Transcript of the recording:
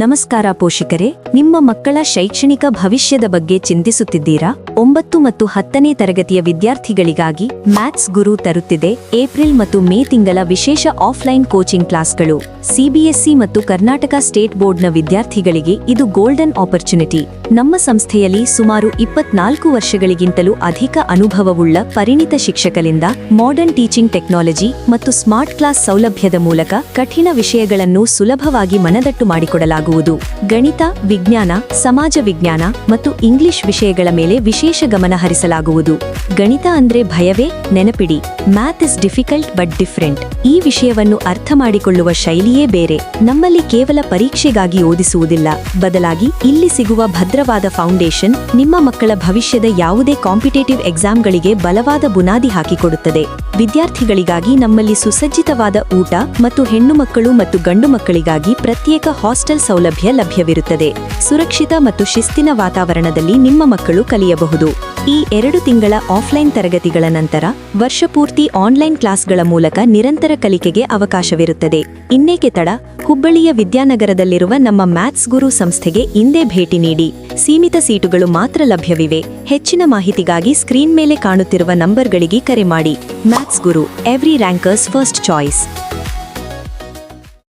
ನಮಸ್ಕಾರ ಪೋಷಕರೇ, ನಿಮ್ಮ ಮಕ್ಕಳ ಶೈಕ್ಷಣಿಕ ಭವಿಷ್ಯದ ಬಗ್ಗೆ ಚಿಂತಿಸುತ್ತಿದ್ದೀರಾ? 9 ಮತ್ತು 10ನೇ ತರಗತಿಯ ವಿದ್ಯಾರ್ಥಿಗಳಿಗಾಗಿ ಮ್ಯಾಥ್ಸ್ ಗುರು ತರುತ್ತಿದೆ ಏಪ್ರಿಲ್ ಮತ್ತು ಮೇ ತಿಂಗಳ ವಿಶೇಷ ಆಫ್ಲೈನ್ ಕೋಚಿಂಗ್ ಕ್ಲಾಸ್ಗಳು. ಸಿಬಿಎಸ್ಇ ಮತ್ತು ಕರ್ನಾಟಕ ಸ್ಟೇಟ್ ಬೋರ್ಡ್ನ ವಿದ್ಯಾರ್ಥಿಗಳಿಗೆ ಇದು ಗೋಲ್ಡನ್ ಆಪರ್ಚುನಿಟಿ. ನಮ್ಮ ಸಂಸ್ಥೆಯಲ್ಲಿ ಸುಮಾರು 24 ವರ್ಷಗಳಿಗಿಂತಲೂ ಅಧಿಕ ಅನುಭವವುಳ್ಳ ಪರಿಣಿತ ಶಿಕ್ಷಕರಿಂದ ಮಾಡರ್ನ್ ಟೀಚಿಂಗ್ ಟೆಕ್ನಾಲಜಿ ಮತ್ತು ಸ್ಮಾರ್ಟ್ ಕ್ಲಾಸ್ ಸೌಲಭ್ಯದ ಮೂಲಕ ಕಠಿಣ ವಿಷಯಗಳನ್ನು ಸುಲಭವಾಗಿ ಮನದಟ್ಟು ಮಾಡಿಕೊಡಲಾಗುವುದು. ಗಣಿತ, ವಿಜ್ಞಾನ, ಸಮಾಜ ವಿಜ್ಞಾನ ಮತ್ತು ಇಂಗ್ಲಿಷ್ ವಿಷಯಗಳ ಮೇಲೆ ವಿಶೇಷ ಗಮನ ಹರಿಸಲಾಗುವುದು. ಗಣಿತ ಅಂದ್ರೆ ಭಯವೇ? ನೆನಪಿಡಿ, math is difficult but different. ಈ ವಿಷಯವನ್ನು ಅರ್ಥ ಮಾಡಿಕೊಳ್ಳುವ ಶೈಲಿಯೇ ಬೇರೆ. ನಮ್ಮಲ್ಲಿ ಕೇವಲ ಪರೀಕ್ಷೆಗಾಗಿ ಓದಿಸುವುದಿಲ್ಲ, ಬದಲಾಗಿ ಇಲ್ಲಿ ಸಿಗುವ ಭದ್ರವಾದ ಫೌಂಡೇಶನ್ ನಿಮ್ಮ ಮಕ್ಕಳ ಭವಿಷ್ಯದ ಯಾವುದೇ ಕಾಂಪಿಟೇಟಿವ್ ಎಕ್ಸಾಮ್ಗಳಿಗೆ ಬಲವಾದ ಬುನಾದಿ ಹಾಕಿಕೊಡುತ್ತದೆ. ವಿದ್ಯಾರ್ಥಿಗಳಿಗಾಗಿ ನಮ್ಮಲ್ಲಿ ಸುಸಜ್ಜಿತವಾದ ಊಟ ಮತ್ತು ಹೆಣ್ಣು ಮಕ್ಕಳು ಮತ್ತು ಗಂಡು ಮಕ್ಕಳಿಗಾಗಿ ಪ್ರತ್ಯೇಕ ಹಾಸ್ಟೆಲ್ ಸೌಲಭ್ಯ ಲಭ್ಯವಿರುತ್ತದೆ. ಸುರಕ್ಷಿತ ಮತ್ತು ಶಿಸ್ತಿನ ವಾತಾವರಣದಲ್ಲಿ ನಿಮ್ಮ ಮಕ್ಕಳು ಕಲಿಯಬಹುದು. ಈ 2 ತಿಂಗಳ ಆಫ್ಲೈನ್ ತರಗತಿಗಳ ನಂತರ ವರ್ಷಪೂರ್ತಿ ಆನ್ಲೈನ್ ಕ್ಲಾಸ್ಗಳ ಮೂಲಕ ನಿರಂತರ ಕಲಿಕೆಗೆ ಅವಕಾಶವಿರುತ್ತದೆ. ಇನ್ನೇಕೆ ತಡ? ಹುಬ್ಬಳ್ಳಿಯ ವಿದ್ಯಾನಗರದಲ್ಲಿರುವ ನಮ್ಮ ಮ್ಯಾಥ್ಸ್ ಗುರು ಸಂಸ್ಥೆಗೆ ಇಂದೇ ಭೇಟಿ ನೀಡಿ. ಸೀಮಿತ ಸೀಟುಗಳು ಮಾತ್ರ ಲಭ್ಯವಿವೆ. ಹೆಚ್ಚಿನ ಮಾಹಿತಿಗಾಗಿ ಸ್ಕ್ರೀನ್ ಮೇಲೆ ಕಾಣುತ್ತಿರುವ ನಂಬರ್ಗಳಿಗೆ ಕರೆ ಮಾಡಿ. ಮ್ಯಾಥ್ಸ್ ಗುರು, ಎವ್ರಿ ರ್ಯಾಂಕರ್ಸ್ ಫಸ್ಟ್ ಚಾಯ್ಸ್.